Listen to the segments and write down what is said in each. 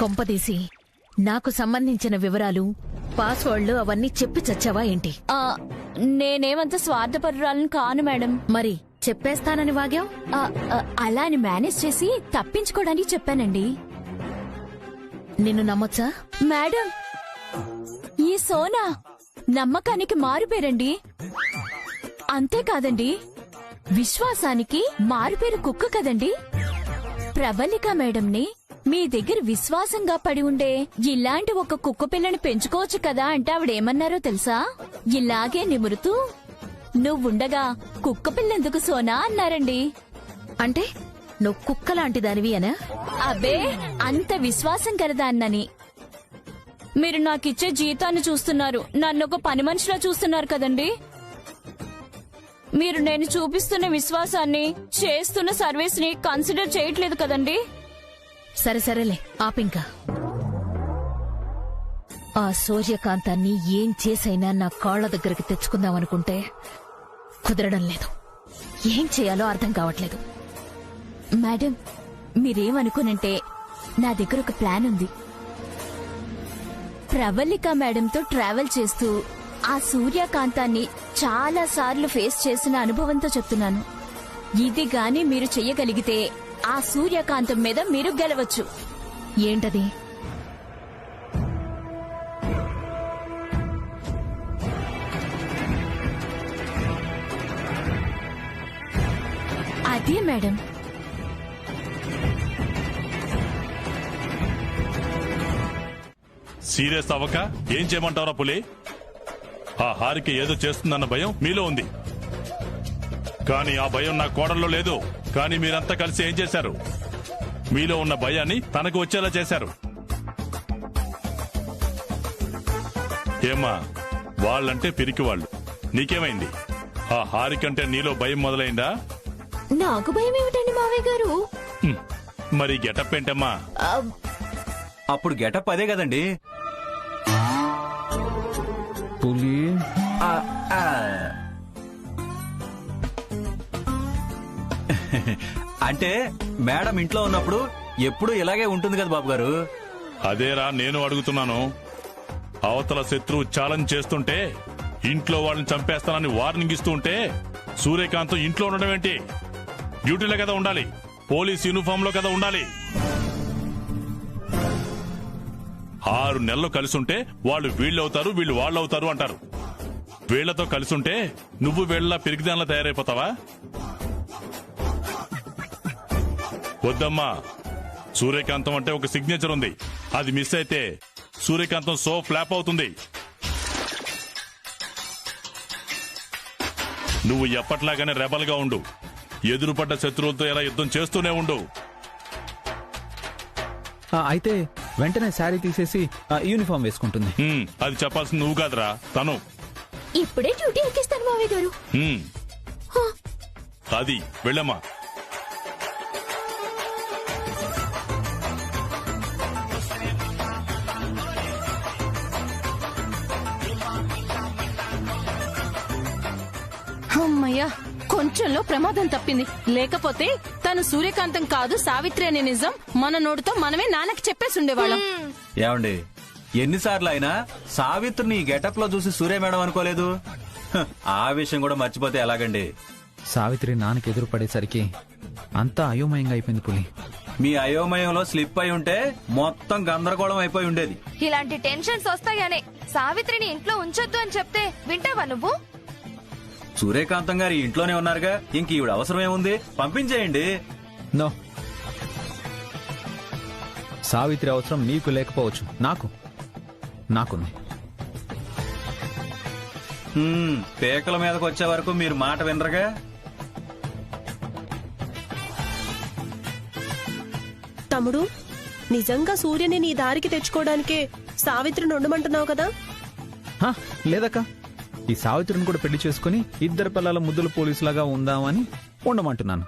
కొంపదీసి నాకు సంబంధించిన వివరాలు పాస్వర్డ్లు అవన్నీ చెప్పి చచ్చావా ఏంటి? నేనేమంత స్వార్థపరురాలను కాను మేడం. మరి చెప్పేస్తానని వాగావు? అలా అని మేనేజ్ చేసి తప్పించుకోవడానికి చెప్పానండి. నిన్ను నమ్మొచ్చా? మేడం, ఈ సోనా నమ్మకానికి మారుపేరండి. అంతేకాదండి, విశ్వాసానికి మారుపేరు కుక్క కదండి. ప్రవళిక మేడంని మీ దగ్గర విశ్వాసంగా పడి ఉండే ఇలాంటి ఒక కుక్క పిల్లని పెంచుకోవచ్చు కదా అంటే ఆవిడేమన్నారో తెలుసా? ఇలాగే నిమురుతూ నువ్వుండగా కుక్క పిల్లెందుకు సోనా అన్నారండి. అంటే నువ్వు కుక్కలాంటి దానివి అనా? అబ్బే, అంత విశ్వాసం కలదాన్నని. మీరు నాకిచ్చే జీతాన్ని చూస్తున్నారు, నన్నొక పని మనిషిలా చూస్తున్నారు కదండి. మీరు నేను చూపిస్తున్న విశ్వాసాన్ని, చేస్తున్న సర్వీస్ ని కన్సిడర్ చేయట్లేదు కదండి. సరే సరేలే, ఆపింకా. ఆ సూర్యకాంతాన్ని ఏం చేసైనా నా కాళ్ల దగ్గరికి తెచ్చుకుందామనుకుంటే కుదరడం లేదు. ఏం చేయాలో అర్థం కావట్లేదు. మేడం, మీరేమనుకోనంటే నా దగ్గర ఒక ప్లాన్ ఉంది. ప్రవళిక మేడంతో ట్రావెల్ చేస్తూ ఆ సూర్యకాంతాన్ని చాలా సార్లు ఫేస్ చేసిన అనుభవంతో చెప్తున్నాను. ఇది గాని మీరు చెయ్యగలిగితే ఆ సూర్యకాంతం మీద మీరు గెలవచ్చు. ఏంటది? అదే మేడం. సీరియస్ అవ్వక ఏం చేయమంటారా పులి? ఆ హారిక ఏదో చేస్తుందన్న భయం మీలో ఉంది, కానీ ఆ భయం నా కోడల్లో లేదు. కానీ మీరంతా కలిసి ఏం చేశారు? మీలో ఉన్న భయాన్ని తనకు వచ్చేలా చేశారు. ఏమ్మా, వాళ్ళంటే పిరికి వాళ్ళు. నీకేమైంది? ఆ హారికంటే నీలో భయం మొదలైందా? నాకు భయం ఏమిటండి మావయ్య గారు? మరి గెటప్ ఏంటమ్మా? అప్పుడు గెటప్ అదే కదండి. పులి అంటే మేడం ఇంట్లో ఉన్నప్పుడు ఎప్పుడు ఇలాగే ఉంటుంది కదా బాబు గారు. అదేరా నేను అడుగుతున్నాను. అవతల శత్రువు ఛాలెంజ్ చేస్తుంటే, ఇంట్లో వాళ్ళని చంపేస్తానని వార్నింగ్ ఇస్తూ ఉంటే సూర్యకాంతం ఇంట్లో ఉండడం ఏంటి? డ్యూటీలో కదా ఉండాలి, పోలీస్ యూనిఫామ్ లో కదా ఉండాలి. 6 నెలలు కలిసుంటే వాళ్ళు వీళ్ళవుతారు, వీళ్ళు వాళ్ళవుతారు అంటారు. వీళ్లతో కలిసుంటే నువ్వు వీళ్ళ పిరికిదానిలా తయారైపోతావా? వద్దమ్మా. సూర్యకాంతం అంటే ఒక సిగ్నేచర్ ఉంది, అది మిస్ అయితే సూర్యకాంతం సో ఫ్లాప్ అవుతుంది. నువ్వు ఎప్పట్లాగానే రెబల్ గా ఉండు. ఎదురుపడ్డ శత్రువులతో ఎలా యుద్ధం చేస్తూనే ఉండు. అయితే వెంటనే శారీ తీసేసి యూనిఫామ్ వేసుకుంటుంది. అది చెప్పాల్సింది నువ్వు కాదురా, తను. ఇప్పుడే డ్యూటీ ఎక్కిస్తాను మావయ్య గారు. అది వెళ్ళమ్మా. అమ్మయ్యా, కొంచెంలో ప్రమాదం తప్పింది. లేకపోతే తను సూర్యకాంతం కాదు సావిత్రి అనే నిజం మన నోటితో మనమే నాన్నకి చెప్పేసి ఉండేవాళ్ళం. ఏమండి, ఎన్నిసార్లు అయినా సావిత్రిని ఈ గెటప్ లో చూసి సూర్య మేడం అనుకోలేదు. ఆ విషయం కూడా మర్చిపోతే ఎలాగండి? సావిత్రి నాన్నకి ఎదురు పడేసరికి అంతా అయోమయంగా అయిపోయింది పులి. మీ అయోమయంలో స్లిప్ అయి ఉంటే మొత్తం గందరగోళం అయిపోయి ఉండేది. ఇలాంటి టెన్షన్స్ వస్తాయనే సావిత్రిని ఇంట్లో ఉంచొద్దు అని చెప్తే వింటావా నువ్వు? సూర్యకాంతం గారి ఇంట్లోనే ఉన్నారుగా, ఇంక ఈవిడ అవసరం ఏముంది? పంపించేయండి. నో, సావిత్రి అవసరం నీకు లేకపోవచ్చు, నాకుంది. పేకల మీదకి వచ్చే వరకు మీరు మాట వినరుగా. తమ్ముడు, నిజంగా సూర్యని నీ దారికి తెచ్చుకోవడానికే సావిత్రిని ఉండమంటున్నావు కదా? లేదక్క, ఈ సావిత్రిని కూడా పెళ్లి చేసుకుని ఇద్దరు పిల్లల ముద్దుల పోలీసులాగా ఉందామని ఉండమంటున్నాను.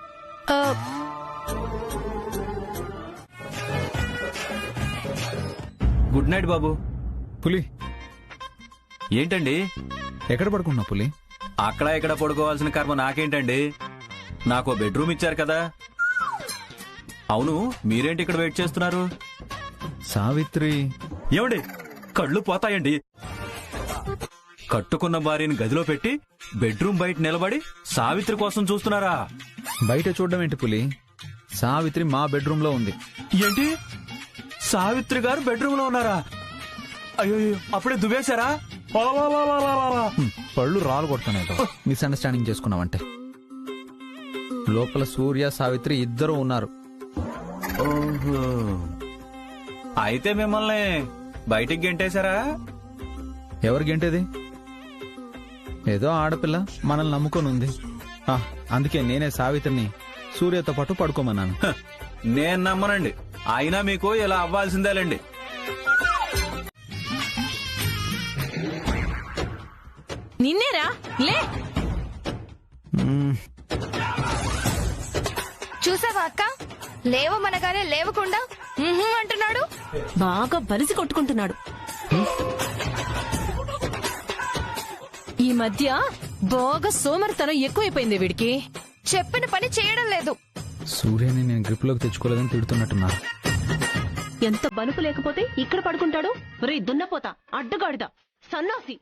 గుడ్ నైట్ బాబు. పులి, ఏంటండి ఎక్కడ పడుకున్నావు పులి? అక్కడ ఇక్కడ పడుకోవాల్సిన కర్మ నాకేంటండి? నాకు బెడ్రూమ్ ఇచ్చారు కదా. అవును, మీరేంటి ఇక్కడ వెయిట్ చేస్తున్నారు? సావిత్రి ఏమండి కళ్ళు పోతాయండి. కట్టుకున్న భార్యని గదిలో పెట్టి బెడ్రూమ్ బయట నిలబడి సావిత్రి కోసం చూస్తున్నారా? బయట చూడడం ఏంటి పులి? సావిత్రి మా బెడ్రూమ్ లో ఉంది. ఏంటి, సావిత్రి గారు బెడ్రూమ్ లో ఉన్నారా? అయ్యో, అప్పుడే దువ్వేశారా? పళ్ళు రాలు కొడుతున్నాయి. మిస్అండర్స్టాండింగ్ చేసుకున్నావంటే. లోపల సూర్య సావిత్రి ఇద్దరు ఉన్నారు. ఓహో, అయితే మిమ్మల్ని బయటికి గెంటేశారా? ఎవరు గెంటేది? ఏదో ఆడపిల్ల మనల్ని నమ్ముకొని ఉంది. అందుకే నేనే సావిత్రిని సూర్యతో పాటు పడుకోమన్నాను. నేను నమ్మనండి. అయినా మీకు ఇలా అవ్వాల్సిందేలేండి. నిన్నేరా లే. చూసావా అక్క, లేవమనగానే లేవకుండా అంటున్నాడు. బాగా బలిసి కొట్టుకుంటున్నాడు. ఈ మధ్య బాగా సోమరితనం ఎక్కువైపోయింది వీడికి. చెప్పిన పని చేయడం లేదు. సూర్యని నేను గ్రిప్ లోకి తెచ్చుకోలేదని తిడుతున్నట్టున్నారు. ఎంత బలుపు లేకపోతే ఇక్కడ పడుకుంటాడు. రే దున్నపోతా, అడ్డగాడిద, సన్నాసి.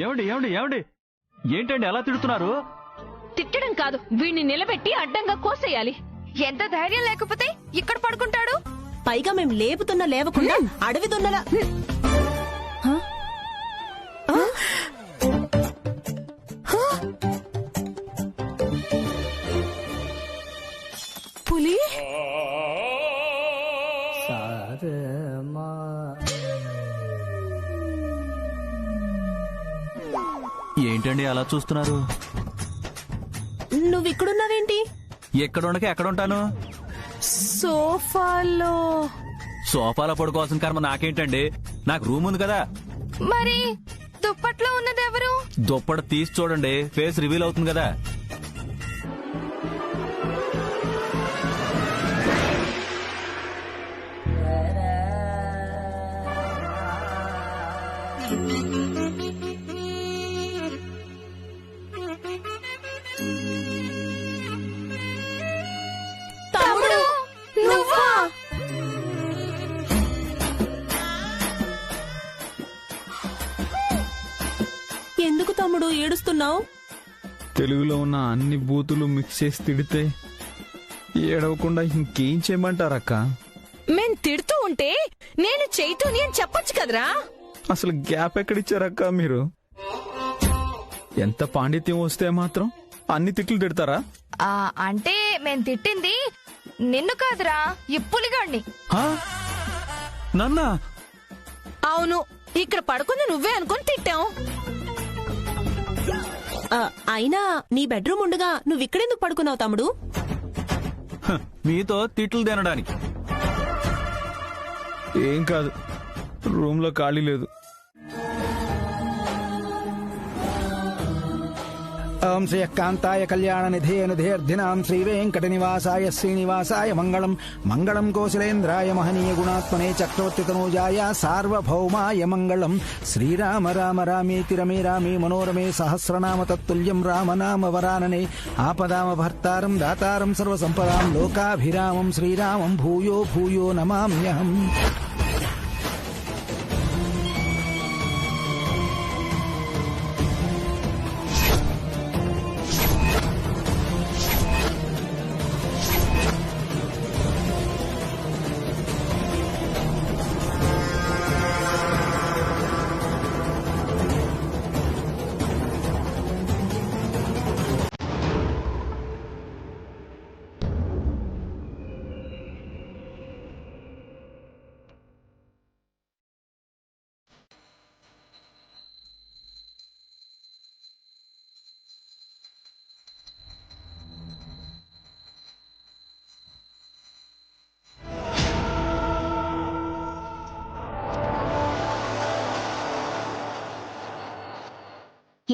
ఏమండి ఏమండి ఏమండి ఏంటండి అలా తిడుతున్నారు? తిట్టడం కాదు, వీడిని నిలబెట్టి అడ్డంగా కోసేయాలి. ఎంత ధైర్యం లేకపోతే ఇక్కడ పడుకుంటాడు. పైగా మేం లేపుతున్నా లేవకుండా అడవి దున్నలా. పులి ఏంటండి అలా చూస్తున్నారు? నువ్విక్కడున్నావేంటి? ఎక్కడుండక ఎక్కడుంటాను? సోఫాలో. సోఫాలో పడుకోవాల్సిన కర్మ నాకేంటండి? నాకు రూమ్ ఉంది కదా. మరి దుప్పట్లో ఉన్నది ఎవరు? దుప్పటి తీసి చూడండి, ఫేస్ రివీల్ అవుతుంది కదా. తమ్ముడు, నువ్వా? ఎందుకు తమ్ముడు ఏడుస్తున్నావు? తెలుగులో ఉన్న అన్ని బూతులు మిక్స్ చేసి తిడితే ఏడవకుండా ఇంకేం చేయమంటారక్క? మేం తిడుతూ ఉంటే నేను చైతూని అని చెప్పొచ్చు కదరా. అసలు గ్యాప్ ఎక్కడిచ్చారక్క మీరు? ఎంత పాండిత్యం వస్తే మాత్రం అన్ని తిట్లు తిడతారా? అంటే మేం తిట్టింది నిన్ను కాదురా, ఈ పులిగాడిని. నన్నా? అవును, ఇక్కడ పడుకుంది నువ్వే అనుకుని తిట్టాం. అయినా నీ బెడ్రూమ్ ఉండగా నువ్విక్కడెందుకు పడుకున్నావు తమ్ముడు? మీతో తిట్లు తినడానికి. ఏం కాదు, రూమ్ లో ఖాళీ లేదు. ఓం శ్రీ కాంతాయ కళ్యాణ నిధే నిధేర్ధినాం శ్రీ వెంకట నివాసాయ శ్రీనివాసాయ మంగళం. మంగళం కోశలేంద్రాయ మహనీయ గుణాత్మనే చక్రవర్తితనూజాయ సార్వభౌమాయ మంగళం. శ్రీరామ రామ రామేతి రమే రామే మనోరమే సహస్రనామ తత్తుల్యం రామనామ వరాననే. ఆపదామ భర్తారం దాతారం సర్వసంపదాం లోకాభిరామం శ్రీరామం భూయో భూయో నమామ్యహం.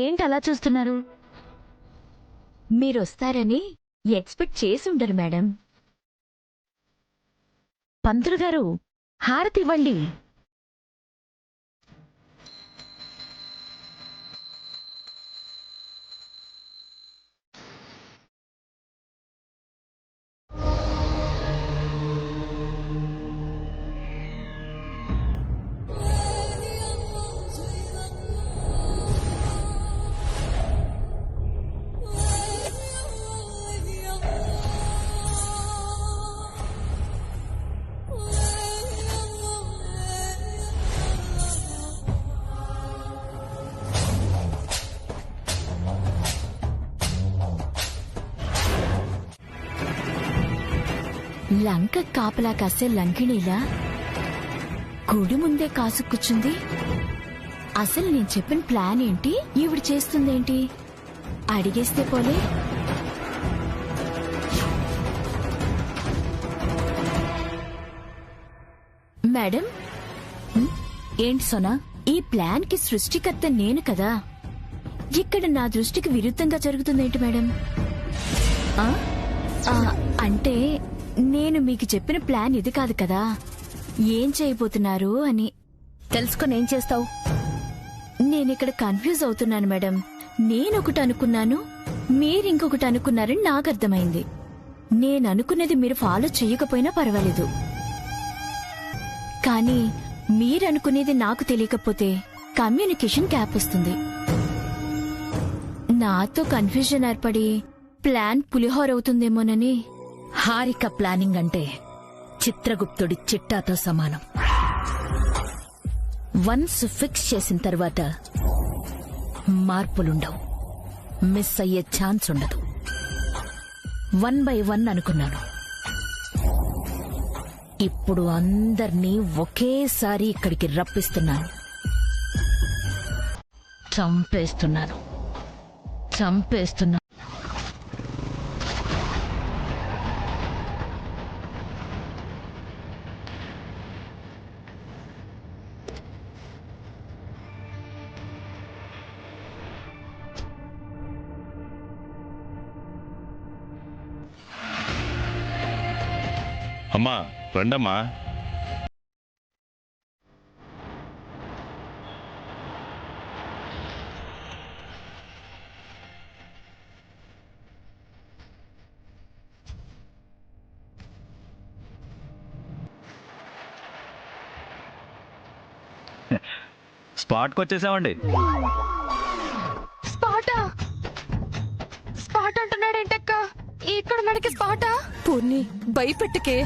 ఏంటి అలా చూస్తున్నారు? మీరొస్తారని ఎక్స్పెక్ట్ చేసి ఉండరు మేడం. పంతులు గారు, హారతి ఇవ్వండి. లంక కాపలా కాసే లంకిణీలా గుడి ముందే కాసు కూర్చుంది. అసలు నేను చెప్పిన ప్లాన్ ఏంటి, ఈవిడ చేస్తుందేంటి? అడిగేస్తే పోలే. మేడం, ఏంటి సోనా, ఈ ప్లాన్ కి సృష్టికర్త నేను కదా. ఇక్కడ నా దృష్టికి విరుద్ధంగా జరుగుతుందేంటి మేడం? అంటే నేను మీకు చెప్పిన ప్లాన్ ఇది కాదు కదా. ఏం చేయబోతున్నారు అని తెలుసుకొని ఏం చేస్తావు? నేనిక్కడ కన్ఫ్యూజ్ అవుతున్నాను మేడం. నేనొకటి అనుకున్నాను, మీరింకొకటి అనుకున్నారని నాకు అర్థమైంది. నేననుకున్నది మీరు ఫాలో చేయకపోయినా పర్వాలేదు, కానీ మీరనుకునేది నాకు తెలియకపోతే కమ్యూనికేషన్ గ్యాప్ వస్తుంది. నాతో కన్ఫ్యూజన్ ఏర్పడి ప్లాన్ పులిహోర అవుతుందేమోనని. హారిక ప్లానింగ్ అంటే చిత్రగుప్తుడి చిట్టాతో సమానం. వన్స్ ఫిక్స్ చేసిన తర్వాత మార్పులుండవు, మిస్ అయ్యే ఛాన్స్ ఉండదు. 1 by 1 అనుకున్నాను. ఇప్పుడు అందర్నీ ఒకేసారి ఇక్కడికి రప్పిస్తున్నాను. చంపేస్తున్నాను. అమ్మా రండమ్మా. స్పాట్కి వచ్చేసామండి. స్పాట్ అంటున్నాడేంటక్క? ఇక్కడ మనకి స్పాటా? పూర్ణి, భయపెట్టుకే.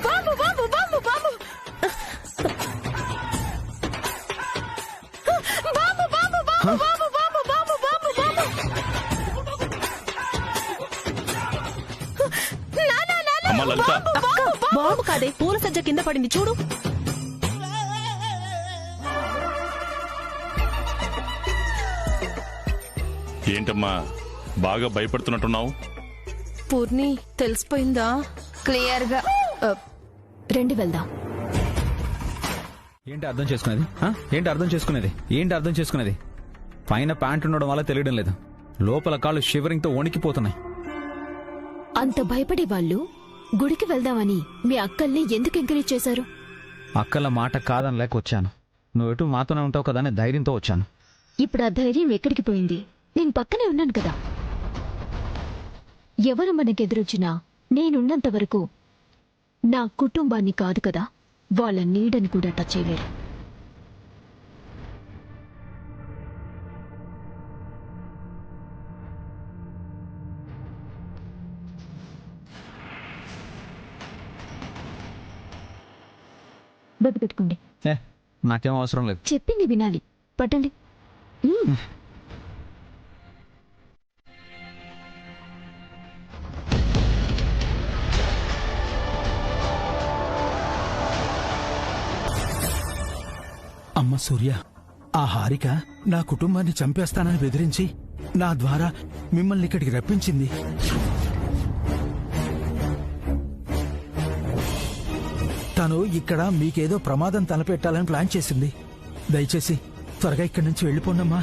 బాబు బాబు బాబు బాబు బాబు బాబు బాబు బాబు బాబు బాబు బాబు బాబు. అమ్మా లలిత, బాంబు కాదే, పూల సజ్జ కింద పడింది చూడు. ఏంటమ్మా బాగా భయపడుతున్నట్టున్నావు? పూర్ణి, తెలిసిపోయిందా? క్లియర్ గా. రండి వెళ్దాం. ఏంటి అర్థం చేసుకునేది? ఏంటి అర్థం చేసుకునేది? పైన ప్యాంట్ ఉండడం వల్ల తెలియడం లేదు, లోపల కాళ్ళు షివరింగ్ తో వణికిపోతున్నాయి. అంత భయపడే వాళ్ళు గుడికి వెళ్దామని మీ అక్కల్ని ఎందుకు ఎంకరేజ్ చేశారు? అక్కల మాట కాదని లేక వచ్చాను. నువ్వు ఎటు మాతోనే ఉంటావు కదా అని ధైర్యంతో వచ్చాను. ఇప్పుడు ఆ ధైర్యం ఎక్కడికి పోయింది? నేను పక్కనే ఉన్నాను కదా. ఎవరు మనకెదురొచ్చినా నేనున్నంత వరకు నా కుటుంబాన్ని కాదు కదా, వాళ్ళ నీడని కూడా టచ్ చేయలేరు. బెబ్బ పెట్టుకోండి. నాకేం అవసరం లేదు. చెప్పింది వినాలి. పట్టండి. అమ్మ సూర్య, ఆ హారిక నా కుటుంబాన్ని చంపేస్తానని బెదిరించి నా ద్వారా మిమ్మల్ని ఇక్కడికి రప్పించింది. తను ఇక్కడ మీకేదో ప్రమాదం తలపెట్టాలని ప్లాన్ చేసింది. దయచేసి త్వరగా ఇక్కడి నుంచి వెళ్ళిపోండమ్మా.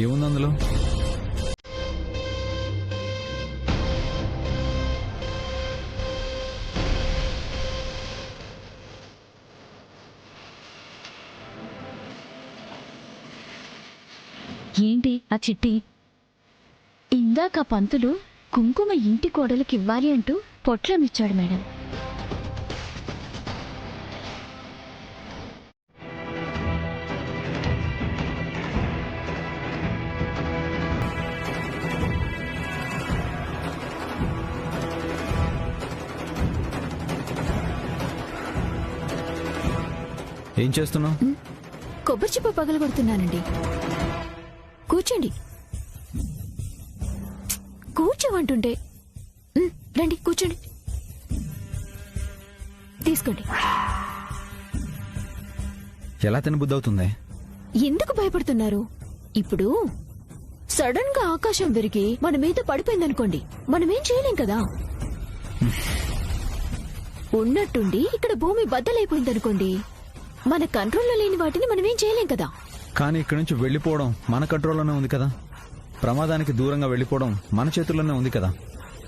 ఏముంది అందులో? ఏంటి ఆ చిట్టి? ఇందాక పంతులు కుంకుమ ఇంటి కోడలికి ఇవ్వాలి అంటూ పొట్లమిచ్చాడు మేడం. ఏం చేస్తున్నావు? కొబ్బరి చిప్ప పగలగొడుతున్నానండి. కూర్చోండి. కూర్చోమంటుంటే. రండి కూర్చోండి. తీసుకోండి. ఎలా తినబుద్ధి అవుతుంది? ఎందుకు భయపడుతున్నారు? ఇప్పుడు సడన్ గా ఆకాశం విరిగి మన మీద పడిపోయిందనుకోండి, మనమేం చేయలేం కదా. ఉన్నట్టుండి ఇక్కడ భూమి బద్దలైపోయిందనుకోండి, మన కంట్రోల్లో లేని వాటిని మనమేం చేయలేం కదా. కానీ ఇక్కడి నుంచి వెళ్లిపోవడం మన కంట్రోల్లోనే ఉంది కదా. ప్రమాదానికి దూరంగా వెళ్లిపోవడం మన చేతుల్లోనే ఉంది కదా.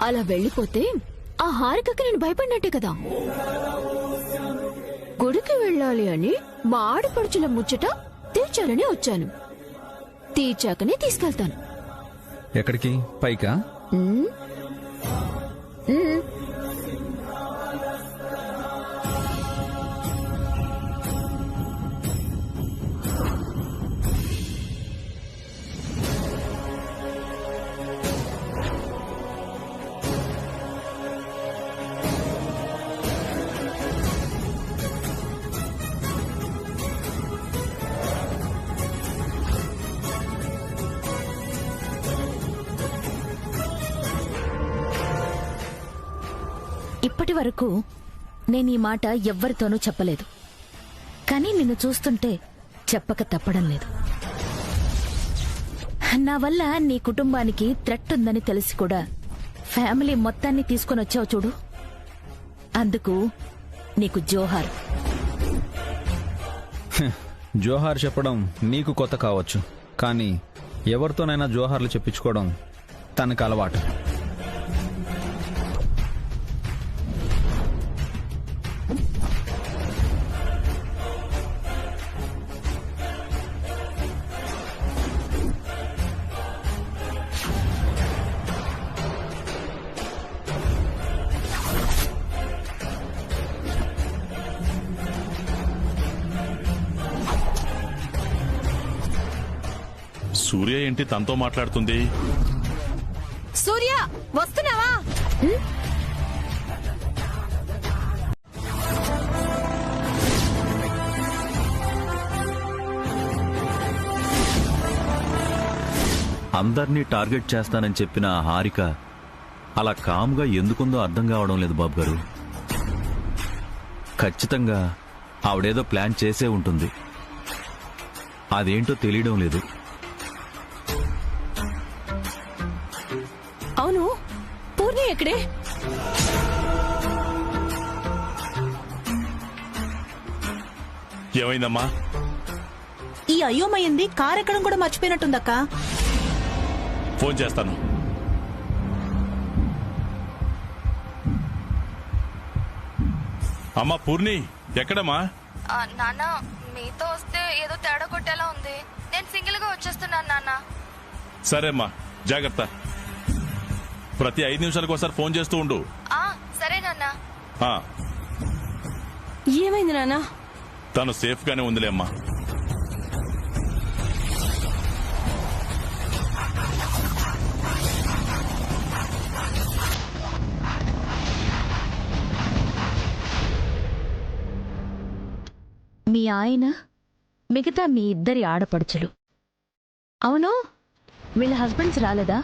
అలా వెళ్లిపోతే ఆ హారికకి నేను భయపడినట్టే కదా. గుడికి వెళ్ళాలి అని మా ఆడపడుచుల ముచ్చట తీర్చాలని వచ్చాను. తీర్చాకనే తీసుకెళ్తాను. ఎక్కడికి? పైకా? ఇప్పటి వరకు నేను ఈ మాట ఎవ్వరితోనూ చెప్పలేదు. కానీ నిన్ను చూస్తుంటే చెప్పక తప్పడం లేదు. నా వల్ల నీ కుటుంబానికి థ్రెట్ ఉందని తెలిసి కూడా ఫ్యామిలీ మొత్తాన్ని తీసుకొని వచ్చావు చూడు, అందుకు నీకు జోహార్. జోహార్ చెప్పడం నీకు కొత్త కావచ్చు, కానీ ఎవరితోనైనా జోహార్లు చెప్పించుకోవడం తనకు అలవాటు. సూర్య ఏంటి తనతో మాట్లాడుతుంది? సూర్య వస్తున్నావా? అందర్నీ టార్గెట్ చేస్తానని చెప్పిన ఆ హారిక అలా కామ్గా ఎందుకుందో అర్థం కావడం లేదు బాబు గారు. ఖచ్చితంగా ఆవిడేదో ప్లాన్ చేసే ఉంటుంది. అదేంటో తెలియడం లేదు. అవును, పూర్ణి ఎక్కడే? ఏమైందమ్మా? ఈ అయ్యోమయ్యింది కారు ఎక్కడం కూడా మర్చిపోయినట్టుందక్క. ఫోన్ చేస్తాను. అమ్మా పూర్ణి ఎక్కడమ్మా? నాన్న మీతో వస్తే ఏదో తేడా కొట్టేలా ఉంది. నేను సింగిల్ గా వచ్చేస్తున్నాను నాన్న. సరేమ్మా, జాగ్రత్త. ప్రతి 5 నిమిషాలకు ఒకసారి ఫోన్ చేస్తూ ఉండు. సరే నాన్న. ఏమైంది నాన్న? తను సేఫ్ గానే ఉందిలేమ్మా. మీ ఆయన, మిగతా మీ ఇద్దరి ఆడపడుచులు. అవును, వీళ్ళ హస్బెండ్స్ రాలేదా?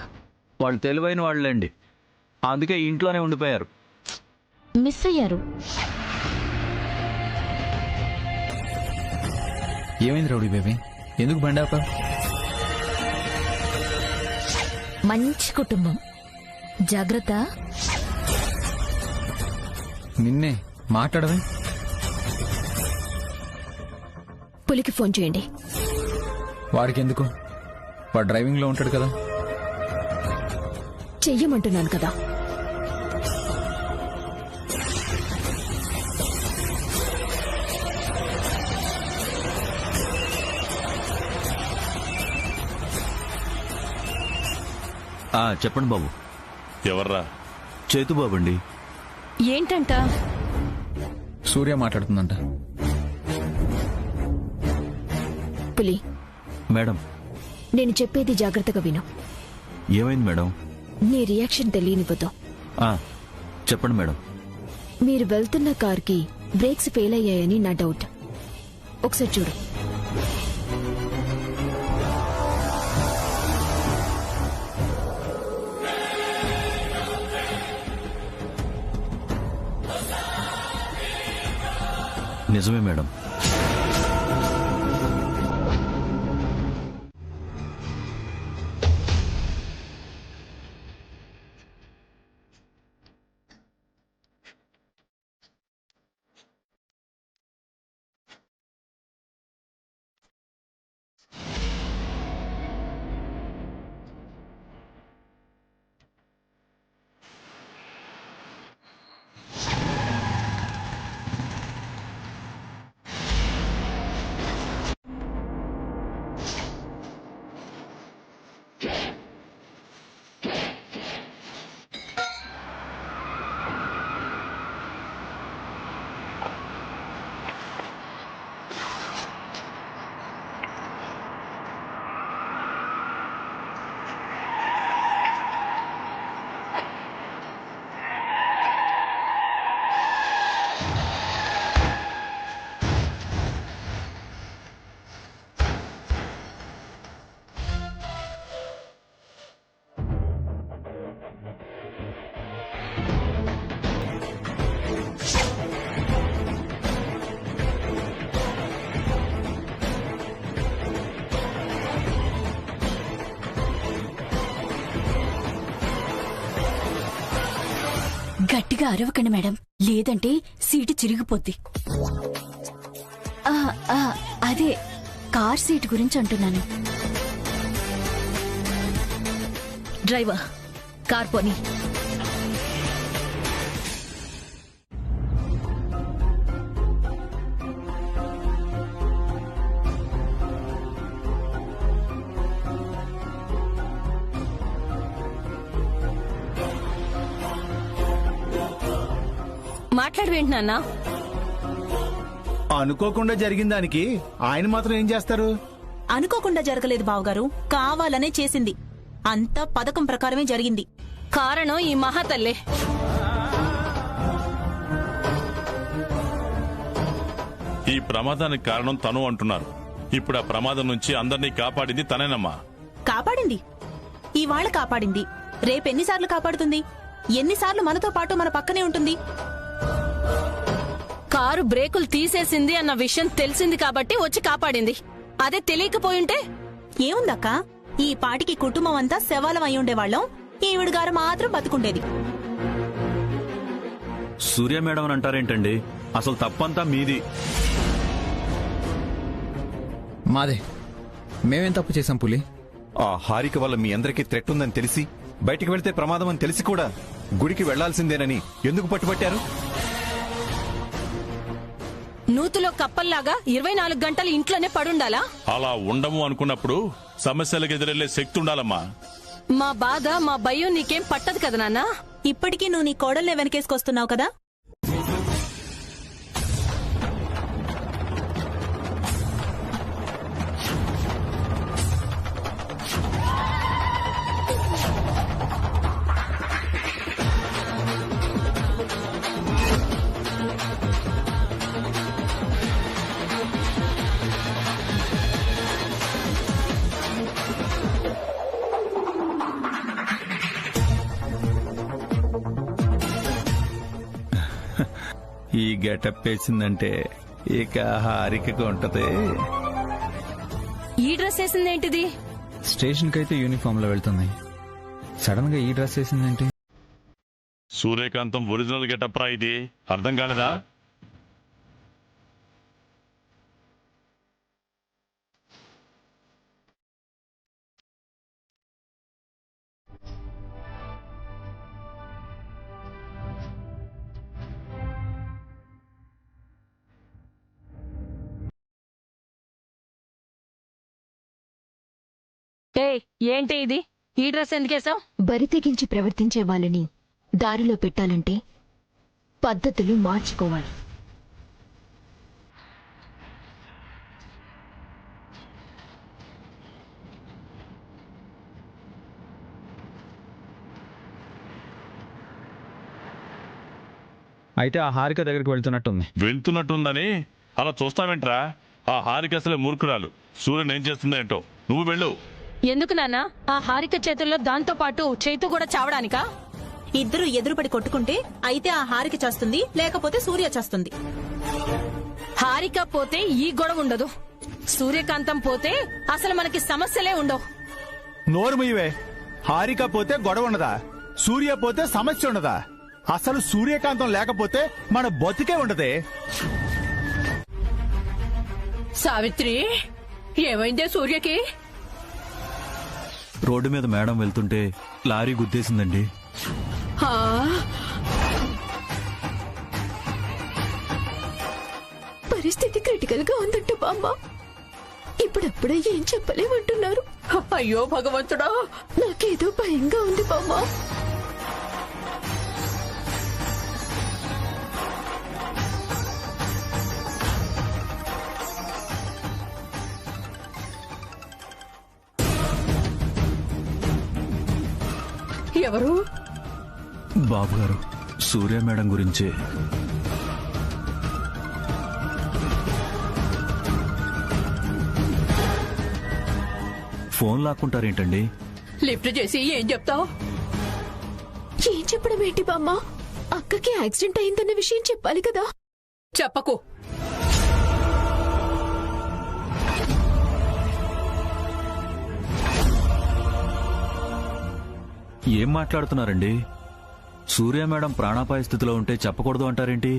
వాళ్ళు తెలివైన వాళ్ళండి, అందుకే ఇంట్లోనే ఉండిపోయారు. మిస్ అయ్యారు. ఏమైంది రౌడీ బేబీ? ఎందుకు బండి ఆపావు? మంచి కుటుంబం, జాగ్రత్త. నిన్నే మాట్లాడవే. పులికి ఫోన్ చేయండి. వాడికి ఎందుకు? వాడు డ్రైవింగ్ లో ఉంటాడు కదా. చెయ్యమంటున్నాను కదా. చెప్పండి బాబు. ఎవర్రా? చేతుబాబు అండి. ఏంటంట? సూర్య మాట్లాడుతుందంట. పులి, మేడం. నేను చెప్పేది జాగ్రత్తగా విను. ఏమైంది మేడం? నీ రియాక్షన్ తెలియనివ్వదు. చెప్పండి మేడం. మీరు వెళ్తున్న కార్కి బ్రేక్స్ ఫెయిల్ అయ్యాయని నా డౌట్. ఒకసారి చూడు. నిజమే మేడం. గట్టిగా అరవకండి మేడం, లేదంటే సీటు చిరిగిపోద్ది. అదే కార్ సీట్ గురించి అంటున్నాను. డ్రైవర్, కార్ పోనీ. మాట్లాడవేంటి నాన్న? అనుకోకుండా జరిగిన దానికి ఆయన మాత్రం ఏం చేస్తారు? అనుకోకుండా జరగలేదు బావగారు, కావాలనే చేసింది. అంతా పథకం ప్రకారమే జరిగింది. కారణం ఈ మహాతల్లే. ఈ ప్రమాదానికి కారణం తను అంటున్నారు. ఇప్పుడు ఆ ప్రమాదం నుంచి అందరినీ కాపాడింది తనేనమ్మా. కాపాడింది, ఇవాళ కాపాడింది. రేపెన్నిసార్లు కాపాడుతుంది? ఎన్నిసార్లు మనతో పాటు మన పక్కనే ఉంటుంది? కారు బ్రేకులు తీసేసింది అన్న విషయం తెలిసింది కాబట్టి వచ్చి కాపాడింది. అదే తెలియకపోయింటే ఏముందక్క, ఈ పాటికి కుటుంబం అంతా శవాలం అయి ఉండేవాళ్లం. ఈవిడ గారు మాత్రం బతుకుండేది. సూర్య మేడం అని అంటారేంటండి? అసలు తప్పంతా మీది. మాదే. మేమేం తప్పు చేశాం పులి? ఆ హారిక వల్ల మీ అందరికీ థ్రెట్ ఉందని తెలిసి, బయటికి వెళ్తే ప్రమాదం అని తెలిసి కూడా గుడికి వెళ్లాల్సిందేనని ఎందుకు పట్టుబట్టారు? నూతులో కప్పల్లాగా 24 గంటలు ఇంట్లోనే పడుండాలా? అలా ఉండము అనుకున్నప్పుడు సమస్యలకు ఎదురెళ్లే శక్తి ఉండాలమ్మా. మా బాధ, మా భయం నీకేం పట్టదు కదా నాన్న? ఇప్పటికీ నువ్వు నీ కోడల్నే వెనకేసుకొస్తున్నావు కదా. ఈ గెటప్ వేసిందంటే ఇక హారికకు ఉంటది. ఈ డ్రెస్ వేసిందేంటిది? స్టేషన్ కైతే యూనిఫామ్ లో వెళ్తుంది, సడన్ గా ఈ డ్రెస్ వేసిందేంటి? సూర్యకాంతం ఒరిజినల్ గెటప్ రా ఇది, అర్థం కాలేదా? ఏంటి ఇది? ఈ డ్రెస్ ఎందుకేసావు? బరి తెగించి ప్రవర్తించే వాళ్ళని దారిలో పెట్టాలంటే పద్ధతులు మార్చుకోవాలి. అయితే ఆ హారిక దగ్గరికి వెళ్తున్నట్టుందని అలా చూస్తావేంట్రా? ఆ హారిక అసలే మూర్ఖురాలు. సూర్యన్ ఏం చేస్తుందేంటో, నువ్వు వెళ్ళు. ఎందుకు నాన్న? ఆ హారిక చేతుల్లో దాంతో పాటు చేతు కూడా చావడానికా? ఇద్దరు ఎదురుపడి కొట్టుకుంటే అయితే ఆ హారిక చేస్తుంది, లేకపోతే సూర్య చేస్తుంది. హారిక పోతే ఈ గొడవ ఉండదు, సూర్యకాంతం పోతే అసలు మనకి సమస్యలే ఉండవు. నోరుమయ్యవే. హారిక పోతే గొడవ ఉండదా? సూర్య పోతే సమస్య ఉండదా? అసలు సూర్యకాంతం లేకపోతే మన బతికే ఉండదే. సావిత్రి, ఏమైందే సూర్యకి? రోడ్డు మీద మేడం వెళ్తుంటే లారీ గుద్దేసిందండి. పరిస్థితి క్రిటికల్ గా ఉందంట బామ్మ. ఇప్పుడప్పుడే ఏం చెప్పలేమంటున్నారు. అయ్యో భగవంతుడా, నాకేదో భయంగా ఉంది బామ్మ. ఎవరు? బాబు గారు, సూర్య మేడం గురించే. ఫోన్ లాక్కుంటారేంటండి? లిఫ్ట్ చేసి ఏం చెప్తావు? ఏం చెప్పడం ఏంటి బామ్మ? అక్కకి యాక్సిడెంట్ అయిందన్న విషయం చెప్పాలి కదా. చెప్పకు. ఏం మాట్లాడుతున్నారండి? సూర్య మేడం ప్రాణాపాయ స్థితిలో ఉంటే చెప్పకూడదు అంటారేంటి?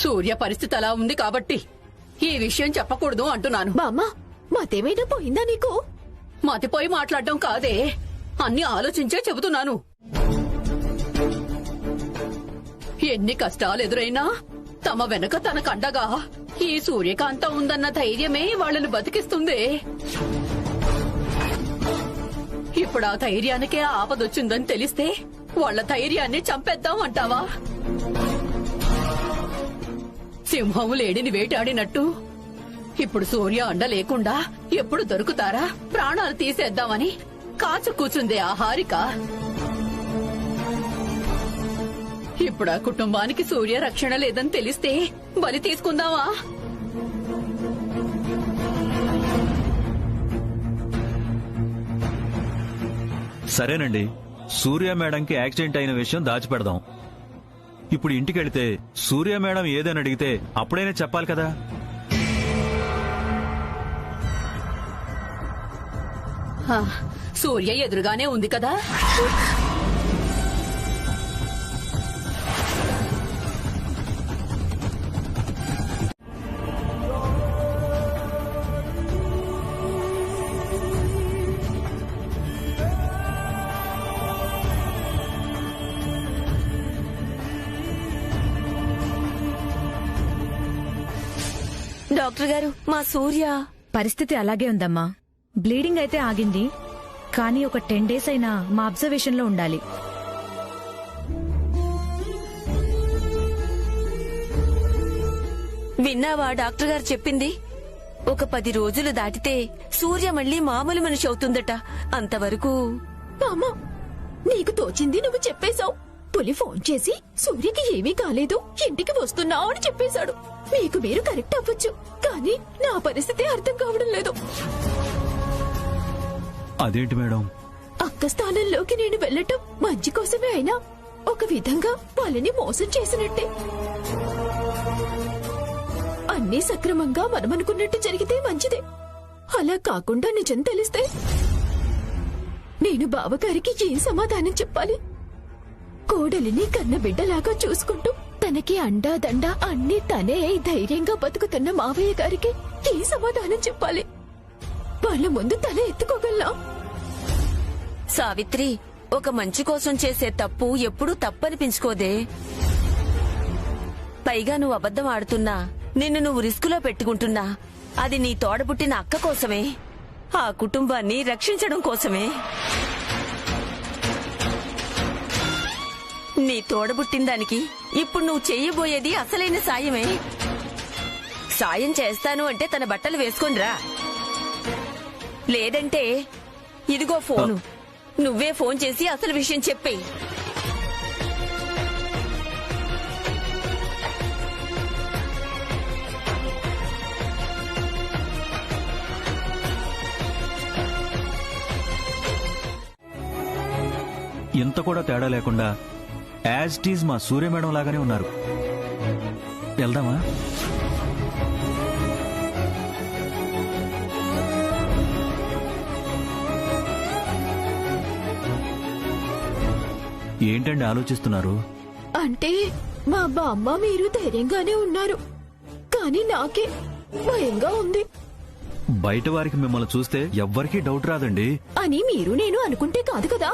సూర్య పరిస్థితి అలా ఉంది కాబట్టి ఈ విషయం చెప్పకూడదు అంటున్నాను. బామ్మ, మతేమైనా పోయిందా నీకు? మతిపోయి మాట్లాడడం కాదే, అన్ని ఆలోచించే చెబుతున్నాను. ఎన్ని కష్టాలు ఎదురైనా తమ వెనక తనకండగా ఈ సూర్యకాంతం ఉందన్న ధైర్యమే వాళ్ళని బతికిస్తుంది. ఇప్పుడు ఆ ధైర్యానికే ఆపదొచ్చిందని తెలిస్తే వాళ్ళ ధైర్యాన్ని చంపేద్దాం అంటావా? సింహం లేడిని వేటాడినట్టు ఇప్పుడు సూర్య అండ లేకుండా ఎప్పుడు దొరుకుతారా ప్రాణాలు తీసేద్దామని కాచు కూచుందే ఆ హారిక. ఇప్పుడు ఆ కుటుంబానికి సూర్య రక్షణ లేదని తెలిస్తే బలి తీసుకుందామా? సరేనండి, సూర్య మేడంకి యాక్సిడెంట్ అయిన విషయం దాచిపెడదాం. ఇప్పుడు ఇంటికెళ్తే సూర్య మేడం ఏదని అడిగితే అప్పుడైనా చెప్పాలి కదా. సూర్య ఎదురుగానే ఉంది కదా. డాక్టర్ గారు, మా సూర్య పరిస్థితి అలాగే ఉందమ్మా. బ్లీడింగ్ అయితే ఆగింది, కానీ ఒక 10 days అయినా మా అబ్జర్వేషన్ లో ఉండాలి. విన్నావా డాక్టర్ గారు చెప్పింది? ఒక 10 రోజులు దాటితే సూర్య మళ్ళీ మామూలు మనిషి అవుతుందట. అంతవరకు మామా, నీకు తోచింది నువ్వు చెప్పేశావు. పులి ఫోన్ చేసి సూర్యకి ఏమీ కాలేదు, ఇంటికి వస్తున్నావు అని చెప్పేశాడు. మీకు మీరు కరెక్ట్ అవ్వచ్చు, కానీ నా పరిస్థితి అర్థం కావడం లేదు. అదేంటి మేడం? అక్క స్థానంలోకి నేను వెళ్ళటం మంచి కోసమే అయినా ఒక విధంగా వాళ్ళని మోసం చేసినట్టే. అన్నీ సక్రమంగా మనమనుకున్నట్టు జరిగితే మంచిదే, అలా కాకుండా నిజం తెలిస్తే నేను బావగారికి ఏం సమాధానం చెప్పాలి? కోడలిని కన్న బిడ్డలాగా చూసుకుంటూ తనకి అండా దండా అన్ని తనే అయి ధైర్యంగా బతుకుతున్న మావయ్య గారికి ఏం సమాధానం చెప్పాలి? వాళ్ళ ముందు తల ఎత్తుకోగలనా? సావిత్రి, ఒక మంచి కోసం చేసే తప్పు ఎప్పుడూ తప్పనిపించుకోదే. పైగా నువ్వు అబద్ధం ఆడుతున్నా, నిన్ను నువ్వు రిస్కులో పెట్టుకుంటున్నా అది నీ తోడబుట్టిన అక్క కోసమే, ఆ కుటుంబాన్ని రక్షించడం కోసమే. నీ తోడబుట్టిన దానికి ఇప్పుడు నువ్వు చెయ్యబోయేది అసలైన సాయమే. సాయం చేస్తాను అంటే తన బట్టలు వేసుకొనిరా, లేదంటే ఇదిగో ఫోను, నువ్వే ఫోన్ చేసి అసలు విషయం చెప్పేయ్. ఇంత కూడా తేడా లేకుండా యాజ్ ఇట్ ఈజ్ మా సూర్య మేడం లాగానే ఉన్నారు. వెళ్దామా? ఏంటండి ఆలోచిస్తున్నారు? అంటే మా బామ్మ మీరు ధైర్యంగానే ఉన్నారు, కానీ నాకే భయంగా ఉంది. బయట వారికి మిమ్మల్ని చూస్తే ఎవ్వరికీ డౌట్ రాదండి. అని మీరు నేను అనుకుంటే కాదు కదా.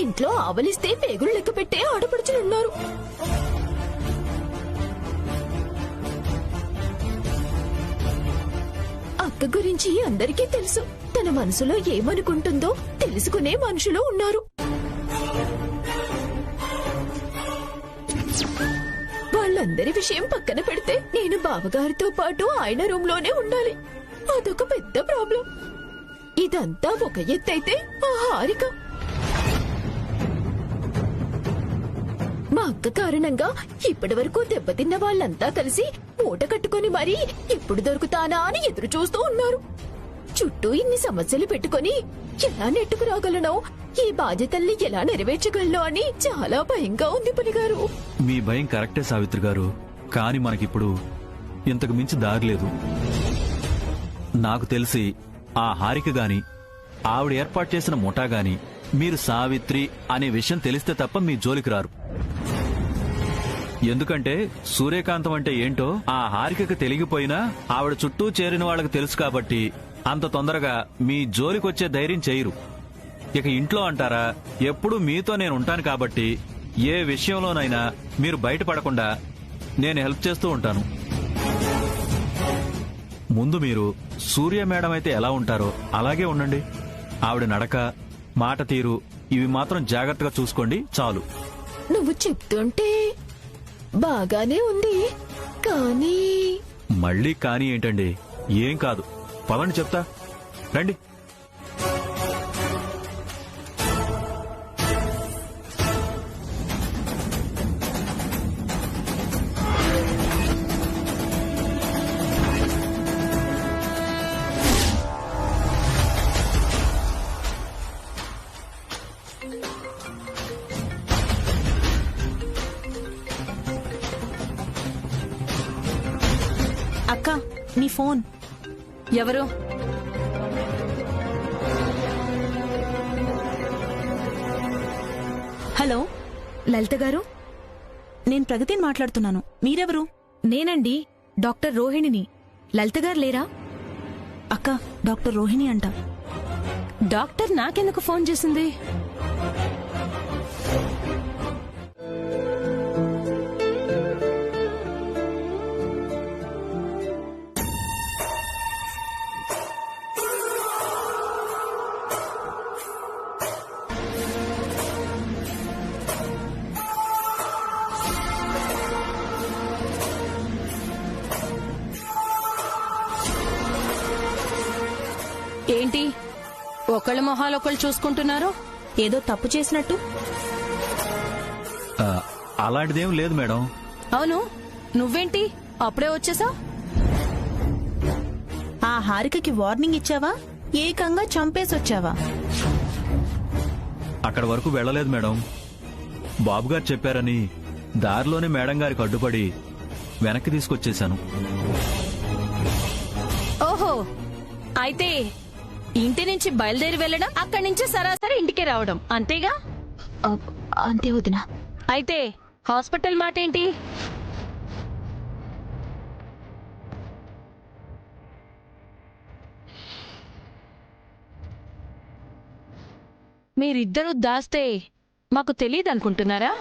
ఇంట్లో ఆవలిస్తే పేగులు లెక్క పెట్టే ఆడపడుచులున్నారు. అక్క గురించి అందరికీ తెలుసు. తన మనసులో ఏమనుకుంటుందో తెలుసుకునే మనుషులు ఉన్నారు. వాళ్ళందరి విషయం పక్కన పెడితే నేను బావగారితో పాటు ఆయన రూమ్ లోనే ఉండాలి. అదొక పెద్ద ప్రాబ్లం. ఇదంతా ఒక ఎత్తైతే ఆ హారిక మా అక్క కారణంగా ఇప్పటి వరకు దెబ్బతిన్న వాళ్ళంతా కలిసి మూట కట్టుకుని మరీ ఎప్పుడు దొరుకుతానా అని ఎదురు చూస్తూ ఉన్నారు. చుట్టూ ఇన్ని సమస్యలు పెట్టుకుని ఎలా నెట్టుకురాగలనో, ఈ బాధ్యతల్ని ఎలా నెరవేర్చగలనో అని చాలా భయంగా ఉంది పులిగారు. మీ భయం కరెక్టే సావిత్రి గారు, కానీ మనకిప్పుడు ఇంతకు మించి దారి లేదు. నాకు తెలిసి ఆ హారిక గాని ఆవిడ ఏర్పాటు చేసిన ముఠా గాని మీరు సావిత్రి అనే విషయం తెలిస్తే తప్ప మీ జోలికి రారు. ఎందుకంటే సూర్యకాంతం అంటే ఏంటో ఆ హారికకు తెలిగిపోయినా ఆవిడ చుట్టూ చేరిన వాళ్ళకి తెలుసు కాబట్టి అంత తొందరగా మీ జోలికొచ్చే ధైర్యం చేయరు. ఇక ఇంట్లో అంటారా, ఎప్పుడూ మీతో నేను ఉంటాను కాబట్టి ఏ విషయంలోనైనా మీరు బయటపడకుండా నేను హెల్ప్ చేస్తూ ఉంటాను. ముందు మీరు సూర్య మేడం అయితే ఎలా ఉంటారో అలాగే ఉండండి. ఆవిడ నడక, మాట తీరు ఇవి మాత్రం జాగ్రత్తగా చూసుకోండి చాలు. నువ్వు చెప్తుంటే బాగానే ఉంది, కానీ మళ్ళీ కానీ ఏంటండి? ఏం కాదు, పదండి చెప్తా, రండి. అక్క, నీ ఫోన్. ఎవరు? హలో లలిత గారు, నేను ప్రగతిని మాట్లాడుతున్నాను. మీరెవరు? నేనండి, డాక్టర్ రోహిణిని. లలిత గారు లేరా? అక్క, డాక్టర్ రోహిణి అంట. డాక్టర్ నాకెందుకు ఫోన్ చేసింది? ఏంటి ఒకళ్ళ మొహాలు ఒకళ్ళు చూసుకుంటున్నారు? ఏదో తప్పు చేసినట్టు. అలాంటిదేం లేదు మేడం. అవును, నువ్వేంటి అప్పుడే వచ్చేసా? ఆ హారికకి వార్నింగ్ ఇచ్చావా, ఏకంగా చంపేసొచ్చావా? అక్కడ వరకు వెళ్ళలేదు మేడం. బాబుగారు చెప్పారని దారిలోనే మేడం గారికి అడ్డుపడి వెనక్కి తీసుకొచ్చేశాను. ఓహో, అయితే ఇంటి నుంచి బయలుదేరి వెళ్ళడం, అక్కడి నుంచి సరాసరి ఇంటికి రావడం అంతేగా? అంతే వదినా. అయితే హాస్పిటల్ మాట ఏంటి? మీరిద్దరూ దాస్తే మాకు తెలియదు అనుకుంటున్నారా?